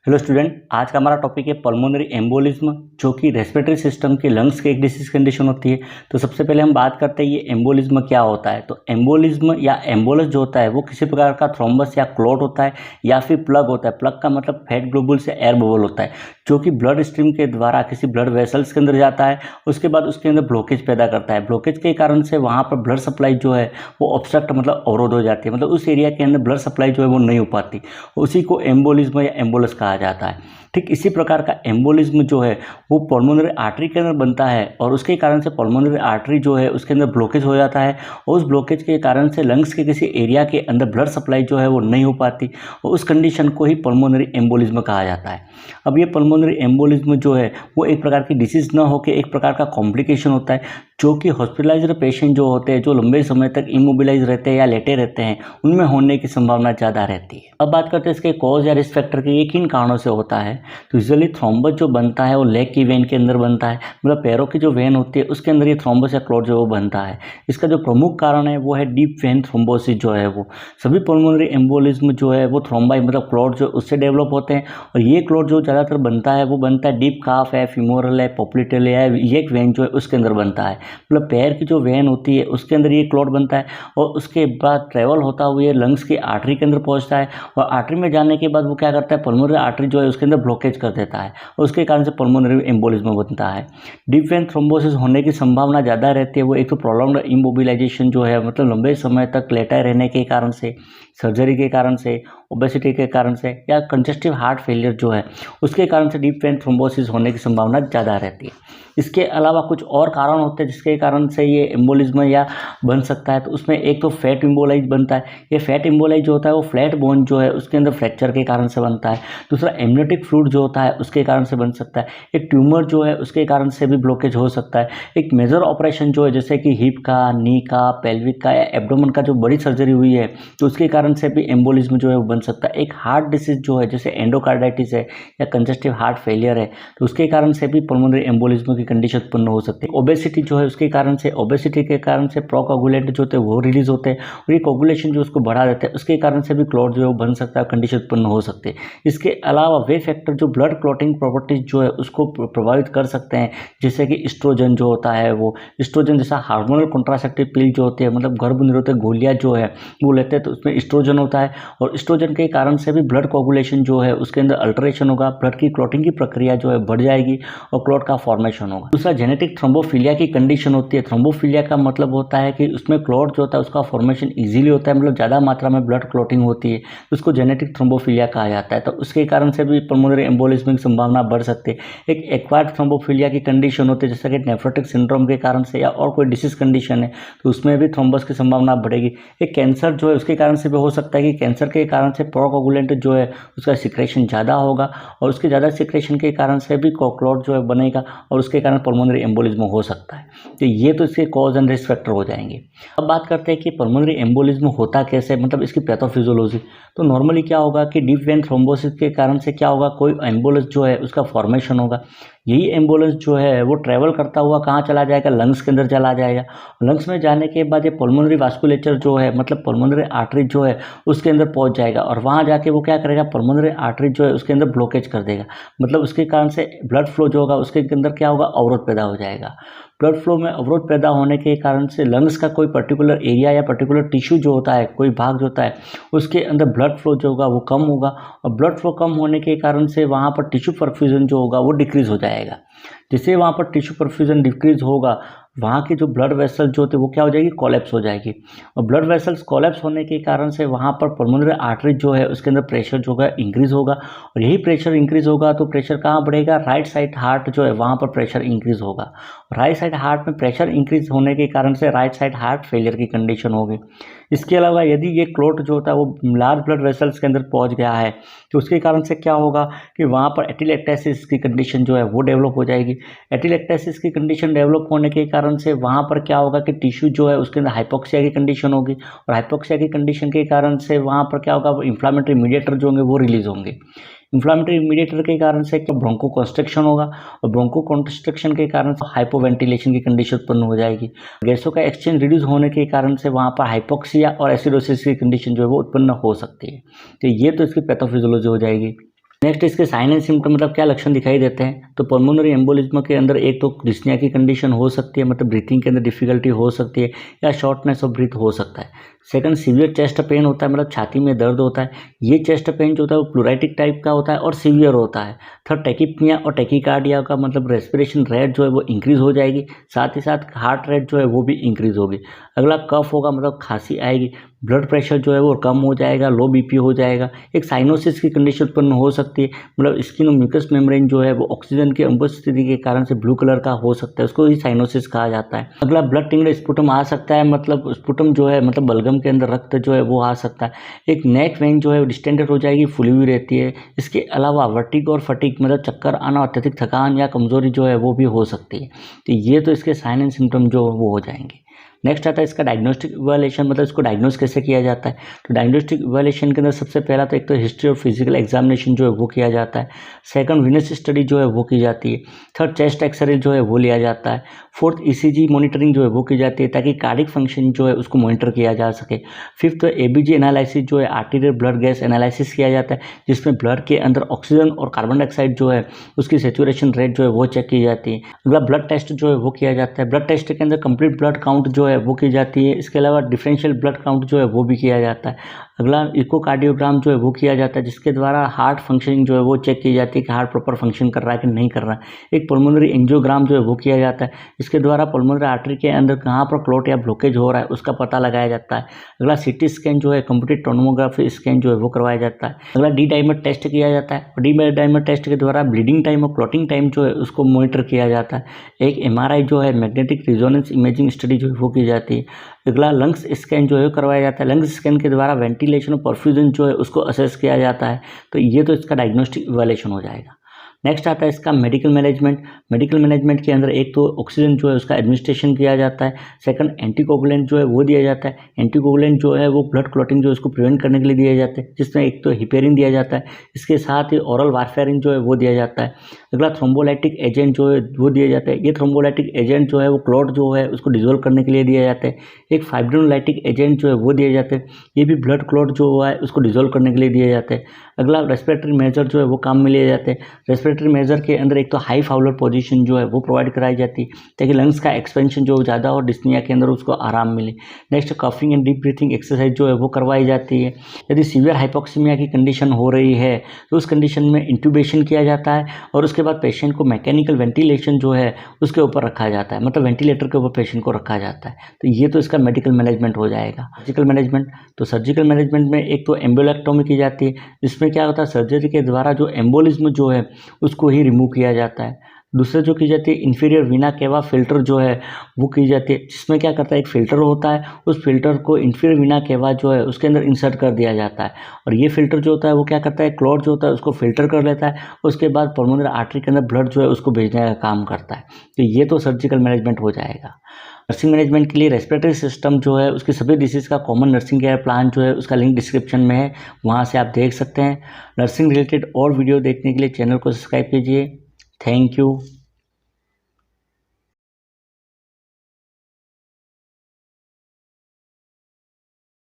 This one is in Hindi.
हेलो स्टूडेंट, आज का हमारा टॉपिक है पल्मोनरी एम्बोलिज्म, जो कि रेस्पिरेटरी सिस्टम के लंग्स की एक डिसीज कंडीशन होती है। तो सबसे पहले हम बात करते हैं ये एम्बोलिज्म क्या होता है। तो एम्बोलिज्म या एम्बोलस जो होता है वो किसी प्रकार का थ्रोम्बस या क्लॉट होता है या फिर प्लग होता है। प्लग का मतलब फैट ग्लोबुल से एयर बबल होता है, जो कि ब्लड स्ट्रीम के द्वारा किसी ब्लड वेसल्स के अंदर जाता है। उसके बाद उसके अंदर ब्लॉकेज पैदा करता है। ब्लॉकेज के कारण से वहाँ पर ब्लड सप्लाई जो है वो ऑब्स्ट्रक्ट मतलब अवरोध हो जाती है, मतलब उस एरिया के अंदर ब्लड सप्लाई जो है वो नहीं हो पाती। उसी को एम्बोलिज्म या एम्बोलस कहा जाता है। ठीक इसी प्रकार का एम्बोलिज्म जो है वो पल्मोनरी आर्टरी के अंदर बनता है और उसके कारण से पल्मोनरी आर्टरी जो है उसके अंदर ब्लॉकेज हो जाता है और उस ब्लॉकेज के कारण से लंग्स के किसी एरिया के अंदर ब्लड सप्लाई जो है वो नहीं हो पाती और उस कंडीशन को ही पल्मोनरी एम्बोलिज्म कहा जाता है। अब ये पल्मोनरी एम्बोलिज्म जो है वो एक प्रकार की डिसीज न होकर एक प्रकार का कॉम्प्लिकेशन होता है, जो कि हॉस्पिटलाइज्ड पेशेंट जो होते हैं, जो लंबे समय तक इमोबिलाइज रहते हैं या लेटे रहते हैं, उनमें होने की संभावना ज़्यादा रहती है। अब बात करते हैं इसके कॉज या रिस्क फैक्टर के, ये किन कारणों से होता है। तो यूजुअली थ्रोम्बस जो बनता है वो लेग की वेन के अंदर बनता है, मतलब पैरों की जो वेन होती है उसके अंदर ये थ्रोम्बस या क्लॉट जो है वो बनता है। इसका जो प्रमुख कारण है वो है डीप वेन थ्रोम्बोसिस जो है वो। सभी पल्मोनरी एम्बोलिज्म जो है वो थ्रोम्बाई मतलब क्लॉट जो उससे डेवलप होते हैं और ये क्लॉट जो ज़्यादातर बनता है वो बनता है डीप काफ है, फीमोरल है, पोप्लिटेल है, ये एक वेन जो है उसके अंदर बनता है। मतलब पैर की जो वेन होती है उसके अंदर ये क्लॉट बनता है और उसके बाद ट्रेवल होता हुआ लंग्स की आर्टरी के अंदर पहुंचता है और आर्टरी में जाने के बाद वो क्या करता है, पल्मोनरी आर्टरी जो है उसके अंदर ब्लॉकेज कर देता है और उसके कारण से पल्मोनरी एम्बोलिज्म बनता है। डीप वेन थ्रोम्बोसिस होने की संभावना ज़्यादा रहती है। वो एक तो प्रोलॉन्ग्ड इमोबिलाइजेशन जो है, मतलब लंबे समय तक लेटा रहने के कारण से, सर्जरी के कारण से, ओबेसिटी के कारण से या कंजेस्टिव हार्ट फेलियर जो है उसके कारण से डीप वेन थ्रोम्बोसिस होने की संभावना ज़्यादा रहती है। इसके अलावा कुछ और कारण होते हैं जिसके कारण से ये एम्बोलिज्म या बन सकता है। तो उसमें एक तो फैट एम्बोलाइज बनता है। ये फैट एम्बोलाइज जो होता है वो फ्लैट बोन जो है उसके अंदर फ्रैक्चर के कारण से बनता है। दूसरा एमनियोटिक फ्लूइड जो होता है उसके कारण से बन सकता है। एक ट्यूमर जो है उसके कारण से भी ब्लॉकेज हो सकता है। एक मेजर ऑपरेशन जो है जैसे कि हिप का, नी का, पेल्विक का या एब्डोमेन का जो बड़ी सर्जरी हुई है तो उसके कारण से भी एम्बोलिज्म जो है वो बन सकता है। एक हार्ट डिसीज जो है जैसे एंडोकार्डाइटिस है या कंजेस्टिव हार्ट फेलियर है तो उसके कारण से भी पल्मोनरी एम्बोलिज्म की कंडीशन उत्पन्न हो सकती है। ओबेसिटी जो है उसके कारण से, ओबेसिटी के कारण से प्रोकोगुलेंट जो होते हैं वो रिलीज होते हैं और ये कोगुलेशन जो उसको बढ़ा देते हैं उसके कारण से भी क्लॉट जो है वो बन सकता है, कंडीशन उत्पन्न हो सकती है। इसके अलावा वे फैक्टर जो ब्लड क्लॉटिंग प्रॉपर्टीज जो है उसको प्रभावित कर सकते हैं, जैसे कि एस्ट्रोजन जो होता है वो एस्ट्रोजन जैसा हार्मोनल कॉन्ट्रासेप्टिव पिल जो होती है, मतलब गर्भ निरोधक गोलियां जो है वो लेते हैं तो उसमें एस्ट्रोजन होता है और एस्ट्रोजन के कारण से भी ब्लड कोगुलेशन जो है उसके अंदर अल्टरेशन होगा, ब्लड की क्लॉटिंग की प्रक्रिया जो है बढ़ जाएगी और क्लॉट का फॉर्मेशन होगा। दूसरा जेनेटिक थ्रोम्बोफिलिया की कंडीशन होती है। थ्रोम्बोफिलिया का मतलब होता है कि उसमें क्लॉट जो होता है उसका फॉर्मेशन इजीली होता है, मतलब ज़्यादा मात्रा में ब्लड क्लॉटिंग होती है, उसको जेनेटिक थ्रोम्बोफिलिया कहा जाता है। तो उसके कारण से भी पल्मोनरी एम्बोलिज्म की संभावना बढ़ सकती है। एक एक्वायर्ड थ्रोम्बोफिलिया की कंडीशन होती है जैसा कि नेफ्रोटिक सिंड्रोम के कारण से या और कोई डिसीज कंडीशन है तो उसमें भी थ्रोम्बस की संभावना बढ़ेगी। एक कैंसर जो है उसके कारण से भी हो सकता है कि कैंसर के कारण से प्रोकोगुलेंट जो है उसका सिक्रेशन ज़्यादा होगा और उसके ज़्यादा सिक्रेशन के कारण से भी क्लॉट जो है बनेगा और उसके कारण पल्मोनरी एम्बोलिज्म हो सकता है। तो ये तो इसके कॉज एंड रिस्क फैक्टर हो जाएंगे। अब बात करते हैं कि पल्मोनरी एम्बोलिज्म होता कैसे, मतलब इसकी पैथोफिजियोलॉजी। तो नॉर्मली क्या होगा कि डीप वेन थ्रोम्बोसिस के कारण से क्या होगा, कोई एम्बोलस जो है उसका फॉर्मेशन होगा। यही एम्बुलेंस जो है वो ट्रैवल करता हुआ कहाँ चला जाएगा, लंग्स के अंदर चला जाएगा। लंग्स में जाने के बाद ये पल्मोनरी वास्कुलेचर जो है, मतलब पल्मोनरी आर्टरी जो है उसके अंदर पहुंच जाएगा और वहाँ जाके वो क्या करेगा, पल्मोनरी आर्टरी जो है उसके अंदर ब्लॉकेज कर देगा। मतलब उसके कारण से ब्लड फ्लो जो होगा उसके अंदर क्या होगा, अवरोध पैदा हो जाएगा। ब्लड फ्लो में अवरोध पैदा होने के कारण से लंग्स का कोई पर्टिकुलर एरिया या पर्टिकुलर टिश्यू जो होता है, कोई भाग जो होता है उसके अंदर ब्लड फ्लो जो होगा वो कम होगा और ब्लड फ्लो कम होने के कारण से वहाँ पर टिश्यू परफ्यूजन जो होगा वो डिक्रीज हो जाएगा। जिससे वहाँ पर टिश्यू परफ्यूजन डिक्रीज होगा, वहाँ की जो ब्लड वेसल जो होते हैं वो क्या हो जाएगी, कोलैप्स हो जाएगी और ब्लड वेसल्स कोलैप्स होने के कारण से वहाँ पर पल्मोनरी आर्टरी जो है उसके अंदर प्रेशर जो है इंक्रीज होगा और यही प्रेशर इंक्रीज होगा तो प्रेशर कहाँ बढ़ेगा, राइट साइड हार्ट जो है वहाँ पर प्रेशर इंक्रीज होगा। राइट साइड हार्ट में प्रेशर इंक्रीज होने के कारण से राइट साइड हार्ट फेलियर की कंडीशन होगी। इसके अलावा यदि ये क्लॉट जो होता है वो लार्ज ब्लड वेसल्स के अंदर पहुंच गया है तो उसके कारण से क्या होगा कि वहाँ पर एटिलेक्टेसिस की कंडीशन जो है वो डेवलप हो जाएगी। एटिलेक्टेसिस की कंडीशन डेवलप होने के कारण से वहाँ पर क्या होगा कि टिश्यू जो है उसके अंदर हाइपोक्सिया की कंडीशन होगी और हाइपोक्सिया की कंडीशन के कारण से वहाँ पर क्या होगा, इंफ्लामेटरी मीडिएटर जो होंगे वो रिलीज होंगे। इन्फ्लामेटरी मीडिएटर के कारण से क्या ब्रोंको कंस्ट्रक्शन होगा और ब्रोंको कंस्ट्रक्शन के कारण से हाइपोवेंटिलेशन की कंडीशन उत्पन्न हो जाएगी। गैसों का एक्सचेंज रिड्यूस होने के कारण से वहाँ पर हाइपोक्सिया और एसिडोसिस की कंडीशन जो है वो उत्पन्न हो सकती है। तो ये तो इसकी पैथोफिजियोलॉजी हो जाएगी। नेक्स्ट इसके साइन एंड सिम्टम मतलब क्या लक्षण दिखाई देते हैं। तो पल्मोनरी एम्बोलिज्म के अंदर एक तो डिस्निया की कंडीशन हो सकती है, मतलब ब्रीथिंग के अंदर डिफिकल्टी हो सकती है या शॉर्टनेस ऑफ ब्रीथ हो सकता है। सेकंड सीवियर चेस्ट पेन होता है, मतलब छाती में दर्द होता है। ये चेस्ट पेन जो होता है वो प्लूराइटिक टाइप का होता है और सीवियर होता है। थर्ड टेकिपनिया और टेकिकार्डिया का मतलब रेस्पिरेशन रेट जो है वो इंक्रीज हो जाएगी, साथ ही साथ हार्ट रेट जो है वो भी इंक्रीज होगी। अगला कफ होगा, मतलब खांसी आएगी। ब्लड प्रेशर जो है वो कम हो जाएगा, लो बीपी हो जाएगा। एक साइनोसिस की कंडीशन उत्पन्न हो सकती है, मतलब स्किन और म्यूकस मेम्ब्रेन जो है वो ऑक्सीजन की अनुपस्थिति के कारण से ब्लू कलर का हो सकता है, उसको ही साइनोसिस कहा जाता है। अगला ब्लड टिंगल स्पुटम आ सकता है, मतलब स्पुटम जो है मतलब बलगम के अंदर रक्त जो है वो आ सकता है। एक नेक वेन जो है डिस्टेंडेड हो जाएगी, फुली हुई रहती है। इसके अलावा वर्टिग और फटीग मतलब चक्कर आना, अत्यधिक थकान या कमजोरी जो है वो भी हो सकती है। तो ये तो इसके साइन एंड सिम्टम जो वो हो जाएंगे। नेक्स्ट आता है इसका डायग्नोस्टिक इवैल्यूएशन, मतलब इसको डायग्नोस कैसे किया जाता है। तो डायग्नोस्टिक इवैल्यूएशन के अंदर सबसे पहला तो एक तो हिस्ट्री और फिजिकल एग्जामिनेशन जो है वो किया जाता है। सेकंड विनस स्टडी जो है वो की जाती है। थर्ड चेस्ट एक्सरे जो है वो लिया जाता है। फोर्थ ईसीजी मॉनिटरिंग जो है वो की जाती है ताकि कार्डिक फंक्शन जो है उसको मॉनिटर किया जा सके। फिफ्थ एबीजी एनालिसिस जो है आर्टीरियल ब्लड गैस एनालिसिस किया जाता है, जिसमें ब्लड के अंदर ऑक्सीजन और कार्बन डाइऑक्साइड जो है उसकी सेचुरेशन रेट जो है वो चेक की जाती है। अगला ब्लड टेस्ट जो है वो किया जाता है। ब्लड टेस्ट के अंदर कंप्लीट ब्लड काउंट जो है वो की जाती है। इसके अलावा डिफरेंशियल ब्लड काउंट जो है वो भी किया जाता है। अगला इकोकार्डियोग्राम जो है वो किया जाता है, जिसके द्वारा हार्ट फंक्शनिंग जो है वो चेक की जाती है कि हार्ट प्रॉपर फंक्शन कर रहा है कि नहीं कर रहा है। एक पल्मोनरी एंजियोग्राम जो है वो किया जाता है, इसके द्वारा पल्मोनरी आर्टरी के अंदर कहाँ पर क्लॉट या ब्लॉकेज हो रहा है उसका पता लगाया जाता है। अगला सीटी स्कैन जो है कंप्यूटेड टोमोग्राफी स्कैन जो है वो करवाया जाता है। अगला डी डाइमर टेस्ट किया जाता है, डी डाइमर टेस्ट के द्वारा ब्लीडिंग टाइम और क्लॉटिंग टाइम जो है उसको मॉनिटर किया जाता है। एक एमआरआई जो है मैग्नेटिक रिजोनेंस इमेजिंग स्टडी जो है वो की जाती है। अगला लंग्स स्कैन जो है करवाया जाता है। लंग्स स्कैन के द्वारा वेंटिलेशन और परफ्यूजन जो है उसको असेस किया जाता है। तो ये तो इसका डायग्नोस्टिक इवैल्यूएशन हो जाएगा। नेक्स्ट आता है इसका मेडिकल मैनेजमेंट। मेडिकल मैनेजमेंट के अंदर एक तो ऑक्सीजन जो है उसका एडमिनिस्ट्रेशन किया जाता है। सेकंड एंटीकोगुलेंट जो है वो दिया जाता है। एंटीकोगुलेंट जो है वो ब्लड क्लॉटिंग जो है उसको प्रिवेंट करने के लिए दिया जाता है, जिसमें एक तो हिपेरिन दिया जाता है, इसके साथ ही ओरल वारफेरिन जो है वो दिया जाता है। अगला थ्रोम्बोलाइटिक एजेंट जो है वो दिया जाता है। ये थ्रोम्बोलाइटिक एजेंट जो है वो क्लॉट जो है उसको डिजोल्व करने के लिए दिया जाता है। एक फाइब्रोलाइटिक एजेंट जो है वो दिए जाते हैं, ये भी ब्लड क्लॉट जो है उसको डिजोल्व करने के लिए दिए जाते हैं। अगला रेस्पिरेटरी मेजर जो है वो काम में लिए जाते हैं। रेस्पिरेटरी मेजर के अंदर एक तो हाई फाउलर पोजीशन जो है वो प्रोवाइड कराई जाती है ताकि लंग्स का एक्सपेंशन जो ज़्यादा और डिस्निया के अंदर उसको आराम मिले। Next coughing and deep breathing exercise जो है वो करवाई जाती है। यदि सीवियर हाइपोक्सीमिया की कंडीशन हो रही है तो उस कंडीशन में इंट्यूबेशन किया जाता है और उसके बाद पेशेंट को मैकेनिकल वेंटिलेशन जो है उसके ऊपर रखा जाता है, मतलब वेंटिलेटर के ऊपर पेशेंट को रखा जाता है। तो ये तो इसका मेडिकल मैनेजमेंट हो जाएगा। सर्जिकल मैनेजमेंट, तो सर्जिकल मैनेजमेंट में एक तो एम्बोलेक्टोमी की जाती है, जिसमें क्या होता है सर्जरी के द्वारा जो एम्बोलिज्म जो है उसको ही रिमूव किया जाता है। दूसरा जो की जाती है इंफीरियर वीना केवा फिल्टर जो है वो की जाती है, जिसमें क्या करता है एक फ़िल्टर होता है, उस फिल्टर को इंफीरियर वीना केवा जो है उसके अंदर इंसर्ट कर दिया जाता है और ये फिल्टर जो होता है वो क्या करता है क्लॉट जो होता है उसको फिल्टर कर लेता है, उसके बाद पल्मोनरी आर्टरी के अंदर ब्लड जो है उसको भेजने का काम करता है। तो ये तो सर्जिकल मैनेजमेंट हो जाएगा। नर्सिंग मैनेजमेंट के लिए रेस्पिरेटरी सिस्टम जो है उसकी सभी डिसीज़ का कॉमन नर्सिंग केयर प्लान जो है उसका लिंक डिस्क्रिप्शन में है, वहाँ से आप देख सकते हैं। नर्सिंग रिलेटेड और वीडियो देखने के लिए चैनल को सब्सक्राइब कीजिए। Thank you.